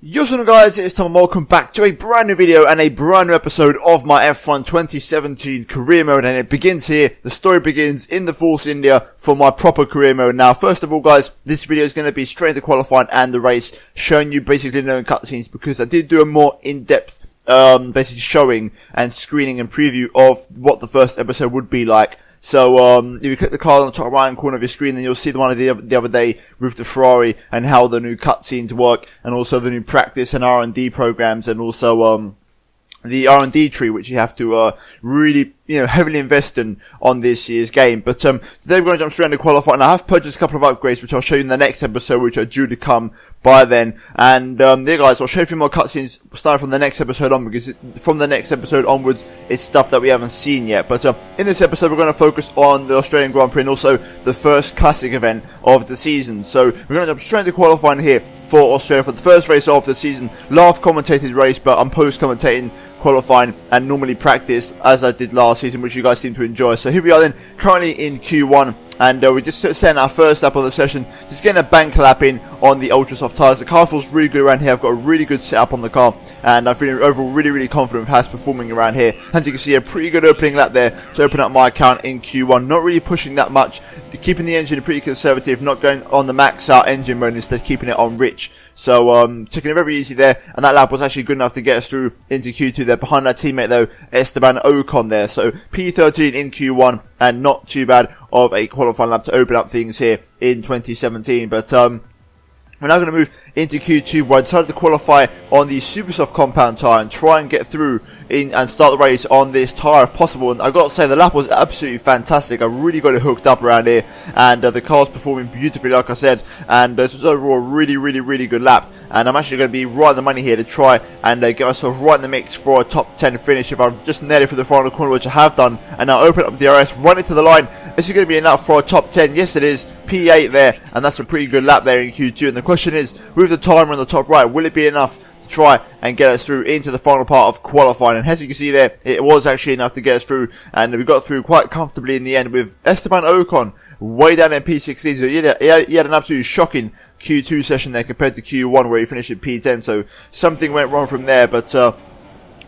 Yo, what's up guys, it's Tom and welcome back to a brand new video and a brand new episode of my F1 2017 career mode, and it begins here. The story begins in the Force India for my proper career mode. Now, first of all guys, this video is going to be straight into qualifying and the race, showing you basically no cutscenes because I did do a more in-depth basically showing and screening and preview of what the first episode would be like. So, if you click the card on the top right hand corner of your screen, then you'll see the one of the other day with the Ferrari and how the new cutscenes work, and also the new practice and R&D programs, and also, the R&D tree, which you have to, really, heavily invest in on this year's game. But, today we're going to jump straight into qualifying. I have purchased a couple of upgrades, which I'll show you in the next episode, which are due to come by then. And, yeah guys, I'll show you a few more cutscenes starting from the next episode on, because from the next episode onwards, it's stuff that we haven't seen yet. But, in this episode, we're going to focus on the Australian Grand Prix and also the first classic event of the season. So, we're going to jump straight into qualifying here for Australia for the first race of the season. Live commentated race, but I'm post-commentating qualifying and normally practice as I did last season, which you guys seem to enjoy. So here we are then, currently in Q1, and we just sent our first lap of the session, just getting a bank lap in on the ultra soft tyres. The car feels really good around here. I've got a really good setup on the car, and I'm feeling overall really confident with how it's performing around here. As you can see, a pretty good opening lap there to open up my account in Q1. Not really pushing that much, keeping the engine pretty conservative, not going on the max out engine mode, instead keeping it on rich. So, taking it very easy there, and that lap was actually good enough to get us through into Q2 there, behind our teammate though, Esteban Ocon there. So, P13 in Q1, and not too bad of a qualifying lap to open up things here in 2017, but, we're now going to move into Q2, where I decided to qualify on the super soft compound tyre and try and get through in and start the race on this tyre if possible. And I got to say, the lap was absolutely fantastic. I really got it hooked up around here, and the car's performing beautifully, like I said. And this was overall a really good lap. And I'm actually going to be right on the money here to try and get myself right in the mix for a top 10 finish if I just nail it for the final corner, which I have done. And now open up the DRS, run it to the line. Is it going to be enough for a top 10? Yes, it is. P8 there, and that's a pretty good lap there in Q2. And the question is, with the timer on the top right, will it be enough to try and get us through into the final part of qualifying? And as you can see there, it was actually enough to get us through, and we got through quite comfortably in the end with Esteban Ocon way down in P16. So he had an absolutely shocking Q2 session there compared to Q1, where he finished at P10. So something went wrong from there, but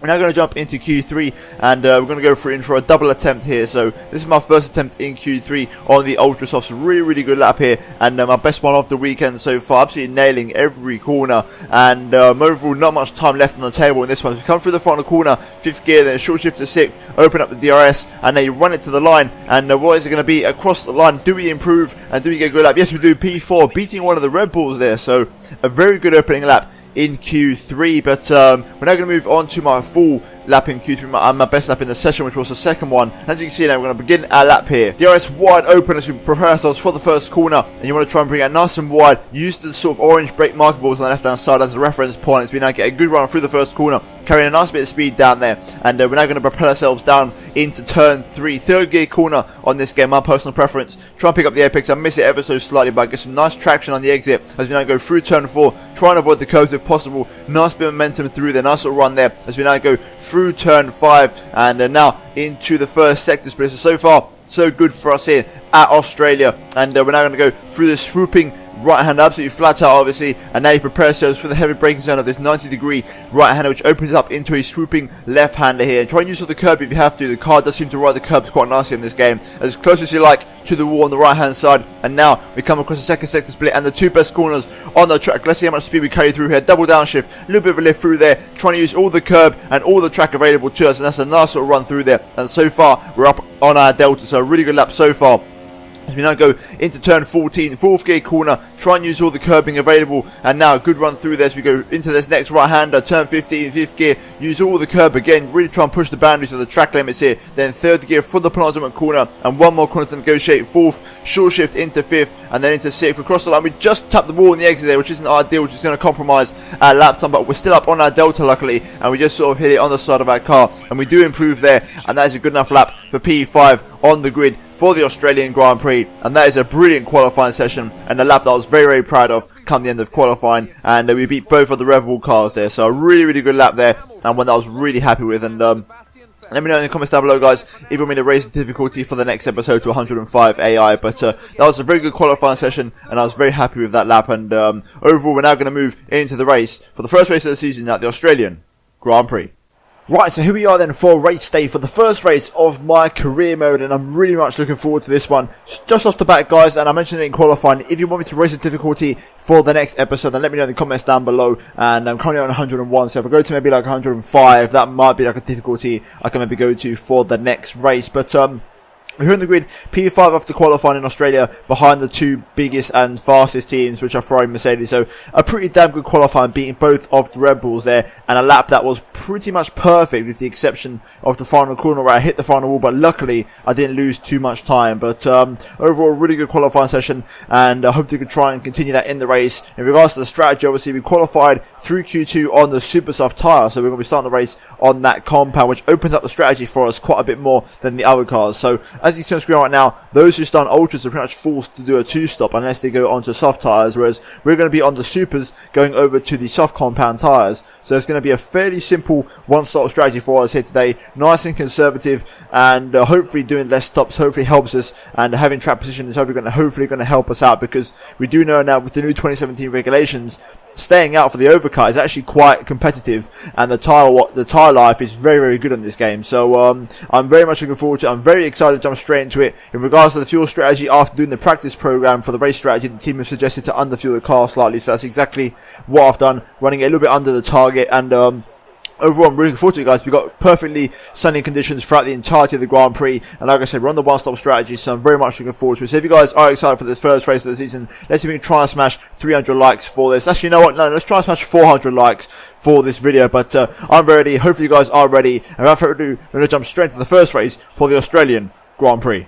we're now going to jump into Q3, and we're going to go in for a double attempt here. So this is my first attempt in Q3 on the ultra softs. Really good lap here, and my best one of the weekend so far. Absolutely nailing every corner, and overall not much time left on the table in this one. So we come through the final corner, 5th gear, then short shift to 6th, open up the DRS, and then you run it to the line. And what is it going to be across the line? Do we improve, and do we get a good lap? Yes, we do. P4, beating one of the Red Bulls there. So a very good opening lap in Q3, but we're now going to move on to my full lap in Q3, my best lap in the session, which was the second one. As you can see now, we're going to begin our lap here. DRS wide open as we prepare ourselves for the first corner, and you want to try and bring it nice and wide. Use the sort of orange brake marker balls on the left hand side as a reference point, as we now get a good run through the first corner, carrying a nice bit of speed down there. And we're now going to propel ourselves down into turn 3, 3rd gear corner on this game, my personal preference. Try and pick up the apex. I miss it ever so slightly, but I get some nice traction on the exit as we now go through turn 4, try and avoid the curves if possible. Nice bit of momentum through there, nice little run there as we now go through turn 5, and now into the first sector split. So far, so good for us here at Australia, and we're now going to go through the swooping right hand, absolutely flat out obviously, and now you prepare yourselves for the heavy braking zone of this 90-degree right hander, which opens up into a swooping left hander here. And try and use the curb if you have to. The car does seem to ride the curbs quite nicely in this game, as close as you like to the wall on the right hand side. And now we come across the second sector split and the two best corners on the track. Let's see how much speed we carry through here. Double downshift, a little bit of a lift through there, trying to use all the curb and all the track available to us, and that's a nice little run through there. And so far we're up on our delta, so a really good lap so far. As we now go into turn 14, 4th gear corner, try and use all the curbing available, and now a good run through there as we go into this next right hander, turn 15, 5th gear, use all the curb again, really try and push the boundaries of the track limits here. Then 3rd gear for the penultimate corner, and one more corner to negotiate, 4th, short shift into 5th, and then into 6th, across the line. We just tapped the wall in the exit there, which isn't ideal, which is going to compromise our lap time, but we're still up on our delta luckily, and we just sort of hit it on the side of our car, and we do improve there, and that is a good enough lap for P5 on the grid for the Australian Grand Prix. And that is a brilliant qualifying session, and a lap that I was very proud of come the end of qualifying, and we beat both of the Red Bull cars there. So a really good lap there, and one that I was really happy with. And Let me know in the comments down below, guys, if you want me to raise the difficulty for the next episode to 105 AI. But that was a very good qualifying session, and I was very happy with that lap. And overall, we're now going to move into the race for the first race of the season at the Australian Grand Prix. Right, so here we are then for race day, for the first race of my career mode, and I'm really much looking forward to this one. Just off the bat, guys, and I mentioned it in qualifying, if you want me to raise the difficulty for the next episode, then let me know in the comments down below. And I'm currently on 101, so if I go to maybe like 105, that might be like a difficulty I can maybe go to for the next race. But we're here on the grid, P5 after qualifying in Australia, behind the two biggest and fastest teams, which are Ferrari and Mercedes. So a pretty damn good qualifying, beating both of the Red Bulls there, and a lap that was pretty much perfect, with the exception of the final corner where I hit the final wall, but luckily I didn't lose too much time. But overall, really good qualifying session, and I hope to try and continue that in the race. In regards to the strategy, obviously we qualified through Q2 on the super soft tyre, so we're going to be starting the race on that compound, which opens up the strategy for us quite a bit more than the other cars. So as you can see on screen right now, those who start on ultras are pretty much forced to do a two-stop unless they go onto soft tyres, whereas we're going to be on the supers going over to the soft compound tyres. So it's going to be a fairly simple one-stop strategy for us here today, nice and conservative, and hopefully doing less stops hopefully helps us, and having track position is hopefully going to help us out, because we do know now with the new 2017 regulations, staying out for the overcut is actually quite competitive, and the tire life is very, very good on this game. So I'm very much looking forward to it. I'm very excited to jump straight into it. In regards to the fuel strategy, after doing the practice program for the race strategy, the team has suggested to underfuel the car slightly, so that's exactly what I've done, running it a little bit under the target. And overall, I'm really looking forward to it, guys. We've got perfectly sunny conditions throughout the entirety of the Grand Prix. And like I said, we're on the one-stop strategy, so I'm very much looking forward to it. So if you guys are excited for this first race of the season, let's see if we can try and smash 300 likes for this. Actually, you know what? No, let's try and smash 400 likes for this video. But I'm ready. Hopefully you guys are ready. And without further ado, we're going to jump straight to the first race for the Australian Grand Prix.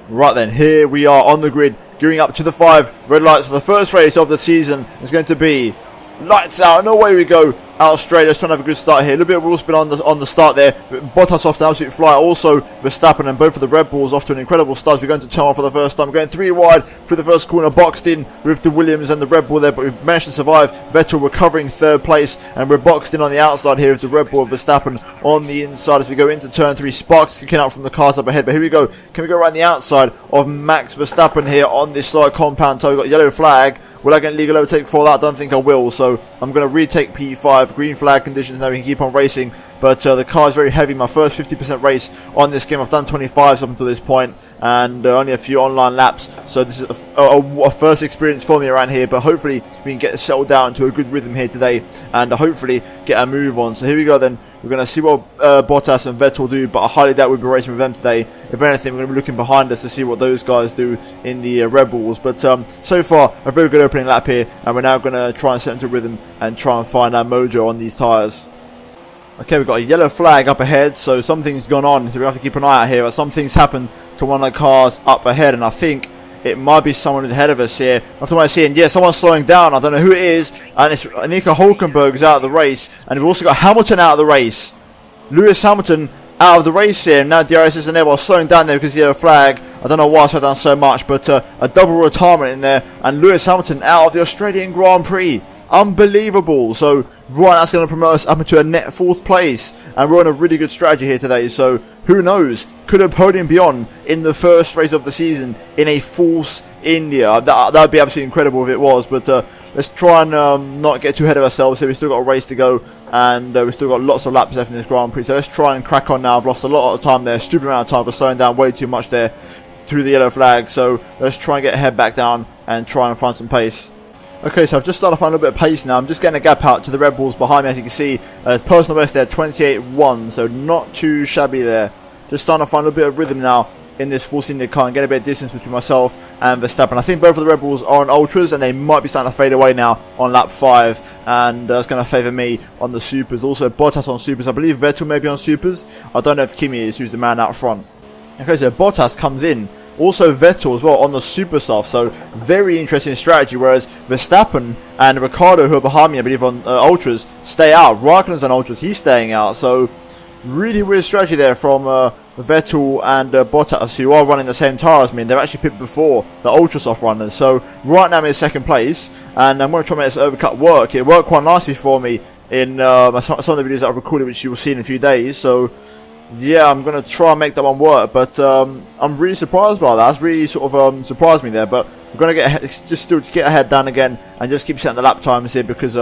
Right then, here we are on the grid, gearing up to the 5 red lights for the first race of the season. It's going to be lights out, and away we go. Australia, just trying to have a good start here. A little bit of wheel spin on the start there. Bottas off to an absolute fly. Also, Verstappen and both of the Red Bulls off to an incredible start. We're going to turn off for the first time. We're going 3 wide through the first corner, boxed in with the Williams and the Red Bull there, but we've managed to survive. Vettel recovering 3rd place, and we're boxed in on the outside here with the Red Bull of Verstappen on the inside as we go into turn 3. Sparks kicking out from the cars up ahead, but here we go. Can we go right on the outside of Max Verstappen here on this side compound? So we've got a yellow flag. Will I get an illegal overtake for that? I don't think I will, so I'm going to retake P5. Green flag conditions, now we can keep on racing, but the car is very heavy. My first 50% race on this game. I've done 25 up until this point, and only a few online laps, so this is a first experience for me around here, but hopefully we can get settled down to a good rhythm here today, and hopefully get a move on. So here we go then. We're going to see what Bottas and Vettel do, but I highly doubt we'll be racing with them today. If anything, we're going to be looking behind us to see what those guys do in the Red Bulls. But so far, a very good opening lap here, and we're now going to try and set into rhythm and try and find our mojo on these tyres. Okay, we've got a yellow flag up ahead, so something's gone on, so we have to keep an eye out here. But something's happened to one of the cars up ahead, and I think it might be someone ahead of us here. After what I see, and yeah, someone's slowing down. I don't know who it is. And it's Nico Hulkenberg's out of the race. And we've also got Hamilton out of the race. Lewis Hamilton out of the race here. Now DRS isn't there, while slowing down there because of the yellow flag. I don't know why I slowed down so much, but a double retirement in there. And Lewis Hamilton out of the Australian Grand Prix. Unbelievable. So right, that's going to promote us up into a net 4th place, and we're on a really good strategy here today. So who knows, could a podium be on in the first race of the season in a Force India? That would be absolutely incredible if it was. But let's try and not get too ahead of ourselves here. We've still got a race to go, and we've still got lots of laps left in this Grand Prix. So let's try and crack on now. I've lost a lot of time there, stupid amount of time for slowing down way too much there through the yellow flag. So let's try and get head back down and try and find some pace. Okay, so I've just started to find a little bit of pace now. I'm just getting a gap out to the Red Bulls behind me, as you can see. Personal best there, 28.1, so not too shabby there. Just starting to find a bit of rhythm now in this Force India car and get a bit of distance between myself and Verstappen. I think both of the Red Bulls are on ultras, and they might be starting to fade away now on lap 5, and that's going to favour me on the supers. Also Bottas on supers. I believe Vettel may be on supers. I don't know if Kimi is, who's the man out front. Okay, so Bottas comes in. Also Vettel as well on the super soft, so very interesting strategy, whereas Verstappen and Ricciardo, who are behind me I believe on ultras, stay out. Raikkonen's on ultras, he's staying out, so really weird strategy there from Vettel and Bottas, who are running the same tyre as me, and they've actually picked before the ultra soft runners. So right now I'm in 2nd place, and I'm going to try and make this overcut work. It worked quite nicely for me in some of the videos that I've recorded, which you will see in a few days. So yeah, I'm going to try and make that one work, but I'm really surprised by that. That's really sort of surprised me there, but we're going to still get our head down again and just keep setting the lap times here, because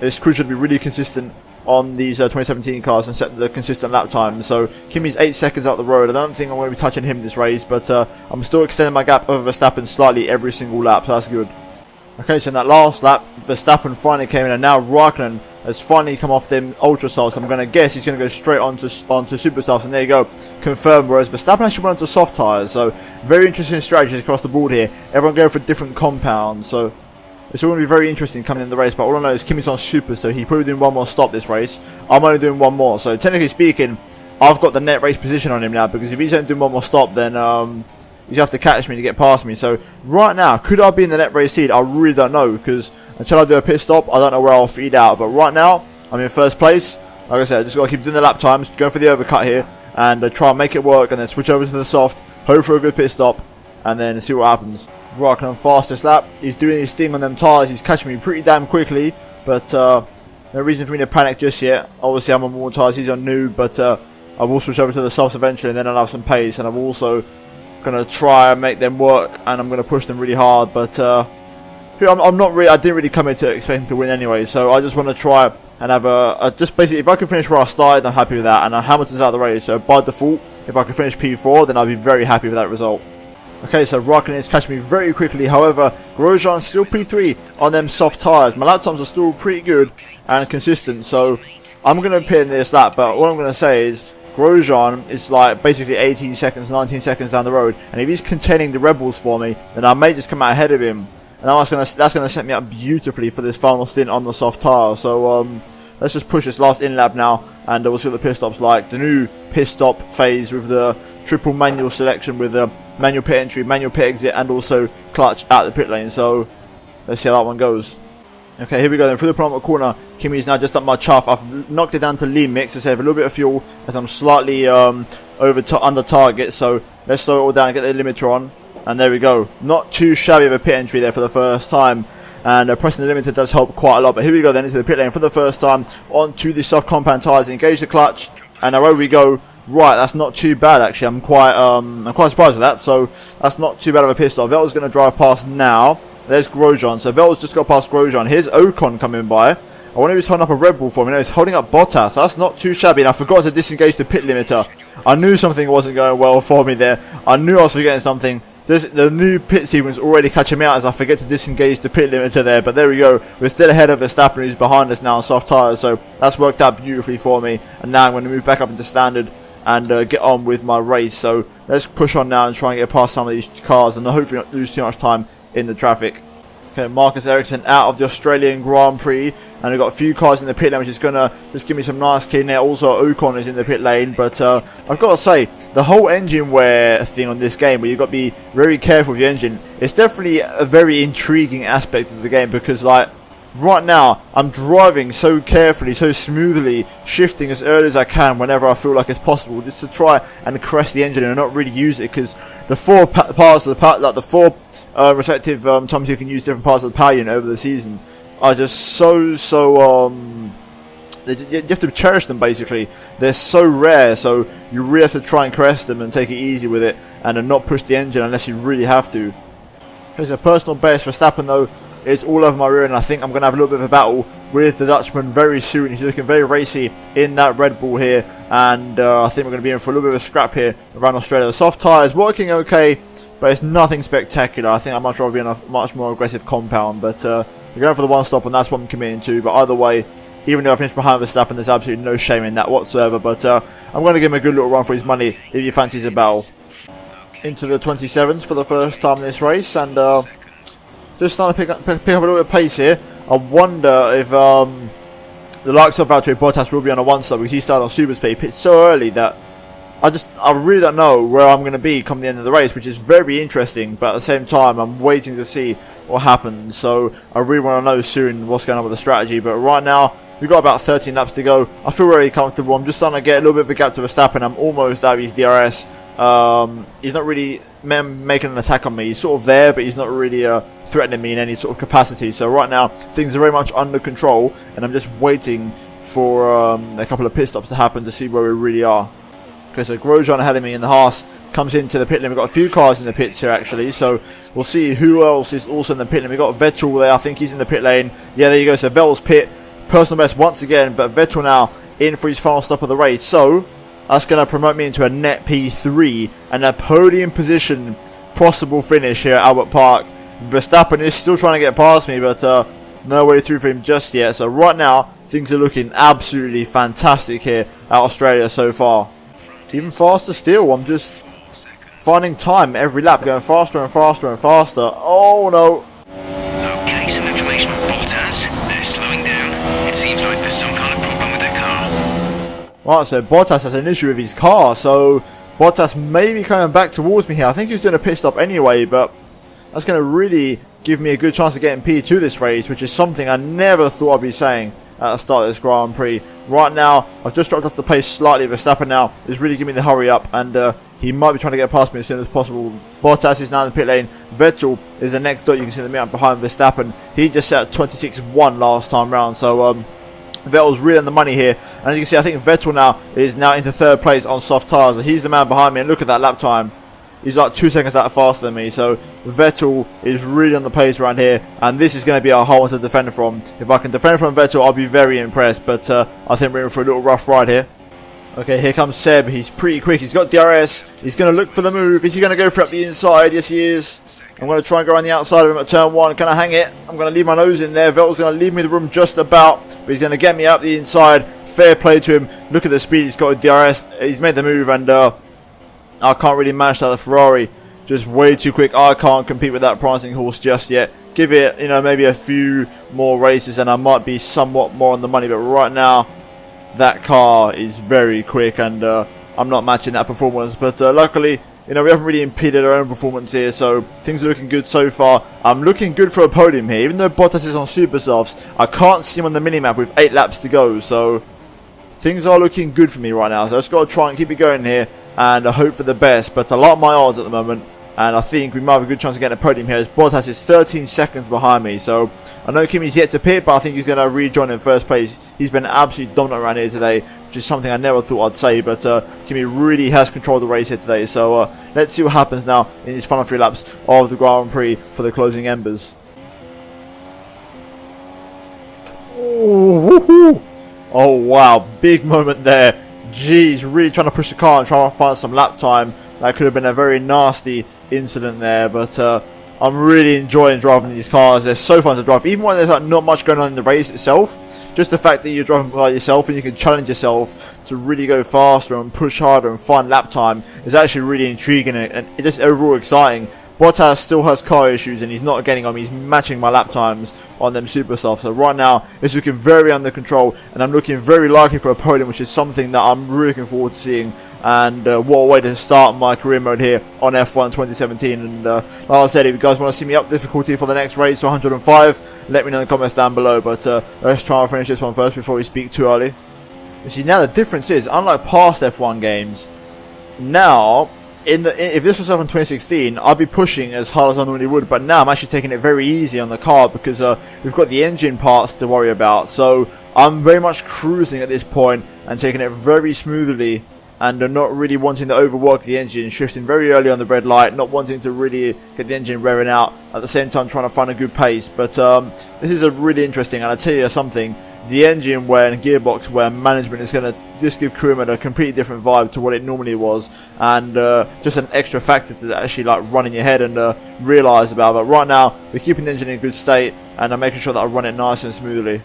it's crucial to be really consistent on these 2017 cars and set the consistent lap time. So Kimi's 8 seconds out the road. I don't think I'm going to be touching him this race, but I'm still extending my gap over Verstappen slightly every single lap, so that's good. Okay, so in that last lap, Verstappen finally came in, and now Raikkonen has finally come off them ultra softs. I'm going to guess he's going to go straight onto super softs, and there you go, confirmed. Whereas Verstappen actually went onto soft tyres. So very interesting strategies across the board here. Everyone going for different compounds, so it's all going to be very interesting coming in the race. But all I know is Kimi's on super, so he's probably doing one more stop this race. I'm only doing one more, so technically speaking, I've got the net race position on him now, because if he's only doing one more stop, then he's going to have to catch me to get past me. So right now, could I be in the net race seed? I really don't know, because until I do a pit stop, I don't know where I'll feed out. But right now, I'm in first place. Like I said, I just got to keep doing the lap times, go for the overcut here, and try and make it work, and then switch over to the soft, hope for a good pit stop, and then see what happens. Raikkonen fastest lap. He's doing his thing on them tyres. He's catching me pretty damn quickly, but no reason for me to panic just yet. Obviously, I'm on more tyres. He's on new, but I will switch over to the softs eventually, and then I'll have some pace, and I'm also going to try and make them work, and I'm going to push them really hard. But I'm not really. I didn't really come here to expect him to win anyway, so I just want to try and have just basically, if I can finish where I started, I'm happy with that. And Hamilton's out of the race, so by default, if I can finish P4, then I'll be very happy with that result. Okay, so Raikkonen is catching me very quickly. However, Grosjean's still P3 on them soft tyres. My lap times are still pretty good and consistent, so I'm going to pit in this lap. But what I'm going to say is, Grosjean is like basically 18 seconds, 19 seconds down the road, and if he's containing the Red Bulls for me, then I may just come out ahead of him, and that's going to set me up beautifully for this final stint on the soft tyre. So let's just push this last in lap now, and we'll see what the pit stop's like. The new pit stop phase with the triple manual selection with the manual pit entry, manual pit exit, and also clutch out the pit lane. So let's see how that one goes. Okay, here we go then, through the penultimate corner. Kimi's now just up my chuff. I've knocked it down to lean mix to save a little bit of fuel, as I'm slightly under target. So let's slow it all down and get the limiter on. And there we go. Not too shabby of a pit entry there for the first time. And pressing the limiter does help quite a lot. But here we go then into the pit lane for the first time. Onto the soft compound tyres. Engage the clutch. And away we go. Right, that's not too bad actually. I'm quite surprised with that. So that's not too bad of a pit stop. Vettel's going to drive past now. There's Grosjean. So Vettel's just got past Grosjean. Here's Ocon coming by. I wonder if he's holding up a Red Bull for me. No, he's holding up Bottas. So that's not too shabby. And I forgot to disengage the pit limiter. I knew something wasn't going well for me there. I knew I was forgetting something. The new pit sequence already catching me out as I forget to disengage the pit limiter there. But there we go. We're still ahead of Verstappen, who's behind us now on soft tyres. So that's worked out beautifully for me. And now I'm going to move back up into standard and get on with my race. So let's push on now and try and get past some of these cars and hopefully not lose too much time in the traffic. Okay, Marcus Ericsson out of the Australian Grand Prix, and we've got a few cars in the pit lane, which is going to just give me some nice clean air. Also, Ocon is in the pit lane, but I've got to say, the whole engine wear thing on this game, where you've got to be very careful with your engine, it's definitely a very intriguing aspect of the game, because like, right now, I'm driving so carefully, so smoothly, shifting as early as I can whenever I feel like it's possible, just to try and caress the engine and not really use it, because the four parts of the four respective times you can use different parts of the power unit over the season are just so you have to cherish them basically. They're so rare, so you really have to try and caress them and take it easy with it and not push the engine unless you really have to. There's a personal best for Verstappen though. It's all over my rear, and I think I'm going to have a little bit of a battle with the Dutchman very soon. He's looking very racy in that Red Bull here, and I think we're going to be in for a little bit of a scrap here around Australia. The soft tyres working okay, but it's nothing spectacular. I think I'd much rather be on a much more aggressive compound, but we're going for the one stop, and that's what I'm committing to. But either way, even though I finished behind Verstappen, there's absolutely no shame in that whatsoever. But I'm going to give him a good little run for his money if he fancies a battle. Into the 27s for the first time in this race, and just starting to pick up a little bit of pace here. I wonder if the likes of Valtteri Bottas will be on a one stop, because he started on super speed. He pitched so early that I really don't know where I'm going to be come the end of the race, which is very interesting. But at the same time, I'm waiting to see what happens. So I really want to know soon what's going on with the strategy. But right now, we've got about 13 laps to go. I feel very comfortable. I'm just starting to get a little bit of a gap to Verstappen. I'm almost out of his DRS. He's not really making an attack on me. He's sort of there, but he's not really threatening me in any sort of capacity. So right now, things are very much under control, and I'm just waiting for a couple of pit stops to happen to see where we really are. Okay, so Grosjean ahead of me in the Haas comes into the pit lane. We've got a few cars in the pits here actually, so we'll see who else is also in the pit lane. We've got Vettel there, I think he's in the pit lane. Yeah, there you go, so Vettel's pit, personal best once again, but Vettel now in for his final stop of the race. So that's going to promote me into a net P3 and a podium position, possible finish here at Albert Park. Verstappen is still trying to get past me, but no way through for him just yet. So right now, things are looking absolutely fantastic here at Australia so far. Even faster still, I'm just finding time every lap, going faster and faster and faster. Oh no. Okay, some information on Bottas. They're slowing down. It seems like there's some kind of problem with their car. Right, so Bottas has an issue with his car, so Bottas may be coming back towards me here. I think he's doing a pit stop anyway, but that's going to really give me a good chance of getting P2 this race, which is something I never thought I'd be saying at the start of this Grand Prix. Right now, I've just dropped off the pace slightly. Verstappen now is really giving me the hurry up, and he might be trying to get past me as soon as possible. Bottas is now in the pit lane. Vettel is the next dot. You can see the meter behind Verstappen. He just set 26.1 last time round, so Vettel's really on the money here. And as you can see, I think Vettel now is into third place on soft tyres. He's the man behind me, and look at that lap time. He's like 2 seconds out faster than me, so Vettel is really on the pace around here, and this is going to be a hole to defend from. If I can defend from Vettel, I'll be very impressed, but I think we're in for a little rough ride here. Okay, here comes Seb. He's pretty quick. He's got DRS. He's going to look for the move. Is he going to go for up the inside? Yes, he is. I'm going to try and go around the outside of him at turn 1. Can I hang it? I'm going to leave my nose in there. Vettel's going to leave me the room just about, but he's going to get me up the inside. Fair play to him. Look at the speed he's got with DRS. He's made the move, and I can't really match that. The Ferrari just way too quick. I can't compete with that pricing horse just yet. Give it, maybe a few more races and I might be somewhat more on the money, but right now that car is very quick, and I'm not matching that performance. But luckily, we haven't really impeded our own performance here, so things are looking good so far. I'm looking good for a podium here, even though Bottas is on super softs. I can't see him on the minimap with 8 laps to go, so things are looking good for me right now. So I just got to try and keep it going here, and I hope for the best, but I like my odds at the moment, and I think we might have a good chance of getting a podium here, as Bottas is 13 seconds behind me. So I know Kimi's yet to pit, but I think he's going to rejoin in first place. He's been absolutely dominant around here today, which is something I never thought I'd say, but Kimi really has controlled the race here today. So let's see what happens now in these final 3 laps of the Grand Prix for the closing embers. Oh, wow, big moment there. Jeez, really trying to push the car and trying to find some lap time. That could have been a very nasty incident there, but I'm really enjoying driving these cars. They're so fun to drive, even when there's not much going on in the race itself. Just the fact that you're driving by yourself and you can challenge yourself to really go faster and push harder and find lap time is actually really intriguing and it's just overall exciting. Bottas still has car issues and he's not getting on. He's matching my lap times on them super soft. So right now it's looking very under control, and I'm looking very likely for a podium, which is something that I'm really looking forward to seeing. And what a way to start my career mode here on F1 2017. And like I said, if you guys want to see me up difficulty for the next race to 105, let me know in the comments down below. But let's try and finish this one first before we speak too early. You see, now the difference is, unlike past F1 games, now if this was up in 2016, I'd be pushing as hard as I normally would, but now I'm actually taking it very easy on the car because we've got the engine parts to worry about. So I'm very much cruising at this point and taking it very smoothly, and not really wanting to overwork the engine, shifting very early on the red light, not wanting to really get the engine revving out, at the same time trying to find a good pace. But this is a really interesting, and I'll tell you something, the engine wear and gearbox wear management is going to just give crewmen a completely different vibe to what it normally was, and just an extra factor to actually run in your head and realise about. But right now we're keeping the engine in good state, and I'm making sure that I run it nice and smoothly.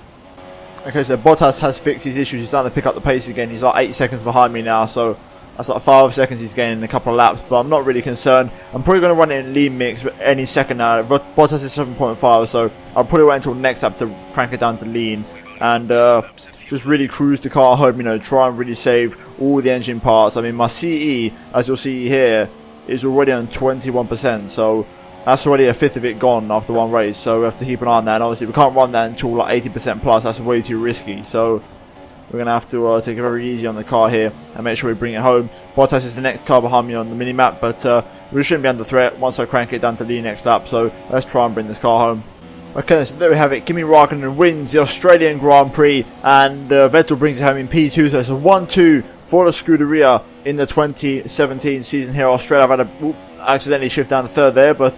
Okay, so Bottas has fixed his issues. He's starting to pick up the pace again. He's like 8 seconds behind me now, so that's like 5 seconds he's gaining in a couple of laps, but I'm not really concerned. I'm probably going to run it in lean mix any second now. Bottas is 7.5, so I'll probably wait until next lap to crank it down to lean, and just really cruise the car home, try and really save all the engine parts. I mean, my CE, as you'll see here, is already on 21%, so that's already a fifth of it gone after one race, so we have to keep an eye on that. And obviously we can't run that until 80% plus. That's way too risky, so we're going to have to take it very easy on the car here and make sure we bring it home. Bottas is the next car behind me on the mini-map, but we shouldn't be under threat once I crank it down to lean next lap, so let's try and bring this car home. Okay, so there we have it. Kimi Raikkonen wins the Australian Grand Prix, and Vettel brings it home in P2. So it's a 1-2 for the Scuderia in the 2017 season here. Australia have had a accidentally shift down to third there, but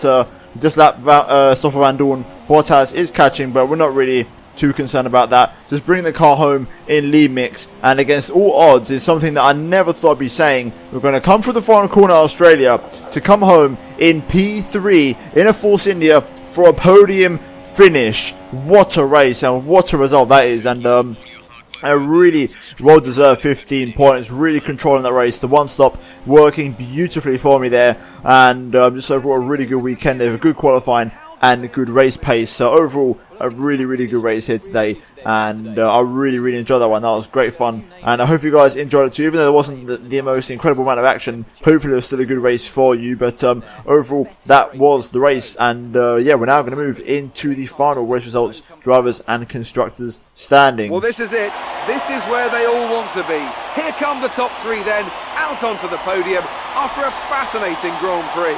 just lap Stoffel Van Dorn. Bottas is catching, but we're not really too concerned about that. Just bring the car home in lead mix, and against all odds is something that I never thought I'd be saying. We're going to come through the final corner of Australia to come home in P3 in a Force India for a podium finish. What a race and what a result that is, and a really well-deserved 15 points, really controlling that race. The one stop working beautifully for me there, and just overall a really good weekend. They have a good qualifying and a good race pace. So overall, a really good race here today, and I really enjoyed that one. That was great fun, and I hope you guys enjoyed it too. Even though there wasn't the most incredible amount of action, hopefully it was still a good race for you. But overall, that was the race, and yeah, we're now going to move into the final race results, drivers and constructors standings. Well, this is it. This is where they all want to be. Here come the top three then, out onto the podium after a fascinating Grand Prix.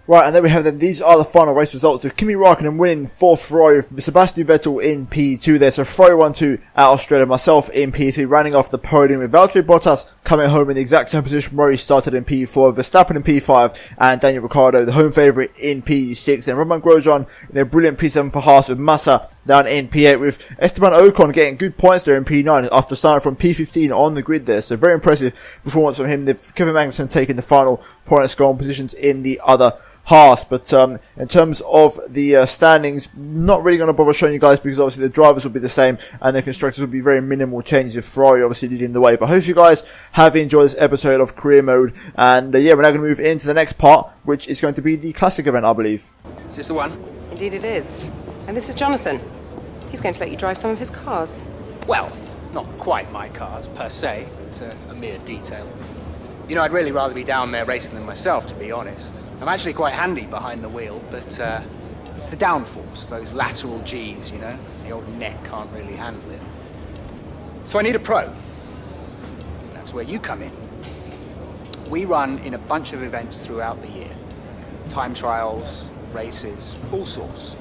Right, and there we have them. These are the final race results of Kimi Raikkonen winning for Ferrari, Sebastian Vettel in P2 there. So Ferrari 1-2 at Australia, myself in P3, running off the podium with Valtteri Bottas coming home in the exact same position where he started in P4, Verstappen in P5, and Daniel Ricciardo, the home favourite, in P6. And Romain Grosjean in a brilliant P7 for Haas, with Massa down in P8, with Esteban Ocon getting good points there in P9 after starting from P15 on the grid there. So very impressive performance from him. Kevin Magnussen taking the final point and scoring positions in the other Haas. But in terms of the standings, not really going to bother showing you guys, because obviously the drivers will be the same and the constructors will be very minimal changes, with Ferrari obviously leading the way. But I hope you guys have enjoyed this episode of Career Mode, and yeah, we're now going to move into the next part, which is going to be the classic event, I believe. Is this the one? Indeed it is. And this is Jonathan. He's going to let you drive some of his cars. Well, not quite my cars, per se. It's a mere detail. You know, I'd really rather be down there racing them myself, to be honest. I'm actually quite handy behind the wheel, but it's the downforce, those lateral G's, you know? The old neck can't really handle it. So I need a pro. And that's where you come in. We run in a bunch of events throughout the year. Time trials, races, all sorts.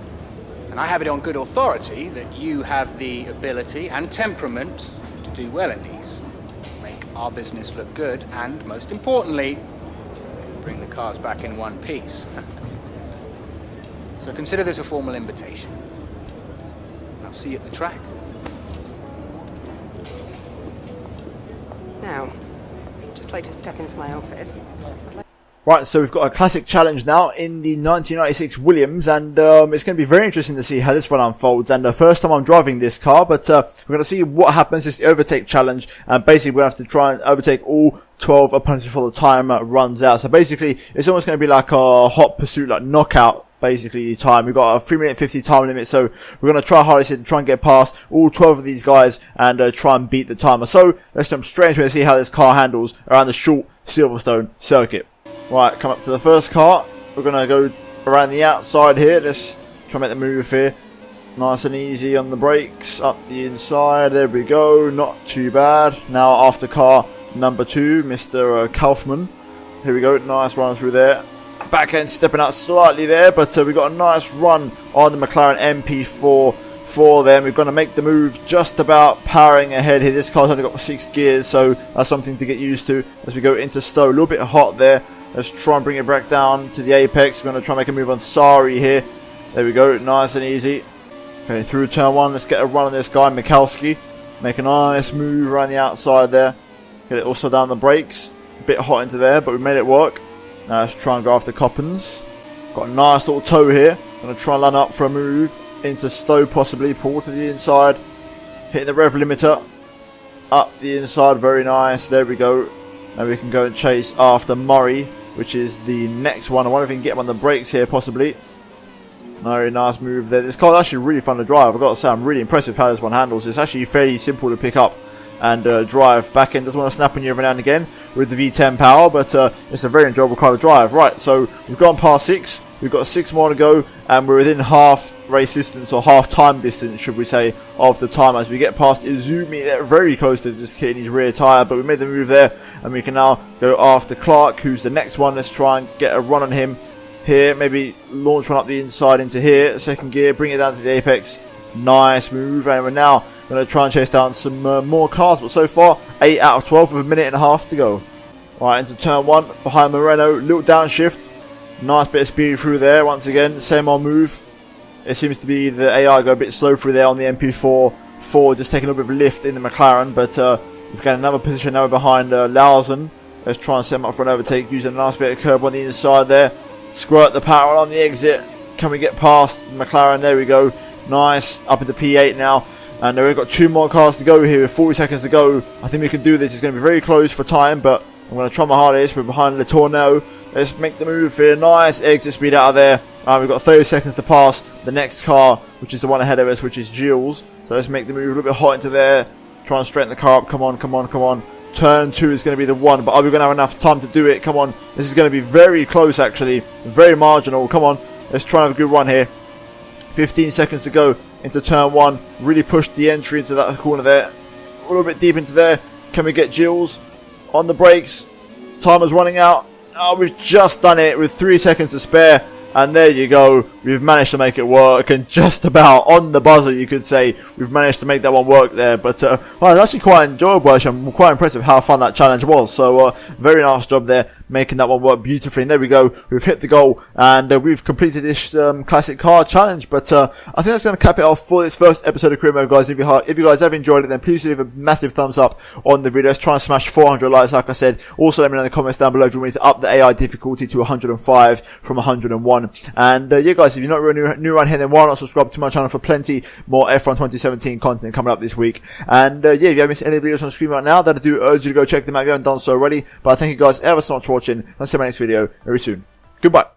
And I have it on good authority that you have the ability and temperament to do well in these. Make our business look good, and most importantly, bring the cars back in one piece. So consider this a formal invitation. I'll see you at the track. Now, I'd just like to step into my office. Right, so we've got a classic challenge now in the 1996 Williams, and it's going to be very interesting to see how this one unfolds. And the first time I'm driving this car, but we're going to see what happens. It's the overtake challenge, and basically we're going to have to try and overtake all 12 opponents before the timer runs out. So basically, it's almost going to be like a hot pursuit, like knockout, basically, time. We've got a 3-minute 50 time limit, so we're going to try hardest to try and get past all 12 of these guys and try and beat the timer. So let's jump straight into it and see how this car handles around the short Silverstone circuit. Right, come up to the first car. We're going to go around the outside here. Let's try and make the move here. Nice and easy on the brakes. Up the inside. There we go. Not too bad. Now after car number 2, Mr. Kaufman. Here we go. Nice run through there. Back end stepping out slightly there, but we got a nice run on the McLaren MP4 for them. We're going to make the move just about powering ahead here. This car's only got 6 gears, so that's something to get used to as we go into Stowe. A little bit hot there. Let's try and bring it back down to the apex. We're going to try and make a move on Sari here. There we go. Nice and easy. Okay, through turn 1. Let's get a run on this guy, Mikalski. Make a nice move around the outside there. Get it also down the brakes. A bit hot into there, but we made it work. Now let's try and go after Coppens. Got a nice little toe here. Going to try and line up for a move into Stowe possibly. Pull to the inside. Hitting the rev limiter. Up the inside. Very nice. There we go. Now we can go and chase after Murray, which is the next one. I wonder if we can get him on the brakes here, possibly. Very nice move there. This car is actually really fun to drive. I've got to say, I'm really impressed with how this one handles. It's actually fairly simple to pick up and drive. Back end doesn't want to snap on you every now and again with the V10 power, but it's a very enjoyable car to drive. Right, so we've gone past 6. We've got 6 more to go, and we're within half race distance, or half time distance, should we say, of the time as we get past Izumi. They're very close to just hitting his rear tyre, but we made the move there, and we can now go after Clark, who's the next one. Let's try and get a run on him here. Maybe launch one up the inside into here, second gear, bring it down to the apex. Nice move, and we're now going to try and chase down some more cars, but so far 8 out of 12 with a minute and a half to go. Right, into turn 1 behind Moreno, little downshift. Nice bit of speed through there. Once again, same old move. It seems to be the AI go a bit slow through there on the MP4. Ford just taking a little bit of lift in the McLaren, but we've got another position now behind Lausen. Let's try and set him up for an overtake using a nice bit of curb on the inside there. Squirt the power on the exit. Can we get past McLaren? There we go. Nice. Up into P8 now. And we've got 2 more cars to go here with 40 seconds to go. I think we can do this. It's going to be very close for time, but I'm going to try my hardest. We're behind Letourneau. Let's make the move here. Nice exit speed out of there. We've got 30 seconds to pass the next car, which is the one ahead of us, which is Jules. So let's make the move a little bit hot into there. Try and straighten the car up. Come on, come on, come on. Turn 2 is going to be the one, but are we going to have enough time to do it? Come on. This is going to be very close, actually. Very marginal. Come on. Let's try and have a good run here. 15 seconds to go into turn 1. Really push the entry into that corner there. A little bit deep into there. Can we get Jules on the brakes? Timer's running out. Oh, we've just done it with 3 seconds to spare. And there you go. We've managed to make it work. And just about on the buzzer, you could say, we've managed to make that one work there. But well, it's actually quite enjoyable. Actually, I'm quite impressed with how fun that challenge was. So very nice job there, making that one work beautifully. And there we go. We've hit the goal. And we've completed this classic car challenge. But I think that's going to cap it off for this first episode of Career Mode, guys. If you guys have enjoyed it, then please leave a massive thumbs up on the video. Let's try and smash 400 likes, like I said. Also, let me know in the comments down below if you want me to up the AI difficulty to 105 from 101. And yeah, guys, if you're not really new around here, then why not subscribe to my channel for plenty more F1 2017 content coming up this week. And yeah, if you haven't missed any videos on the screen right now, then I do urge you to go check them out if you haven't done so already. But I thank you guys ever so much for watching. I'll see you in my next video very soon. Goodbye.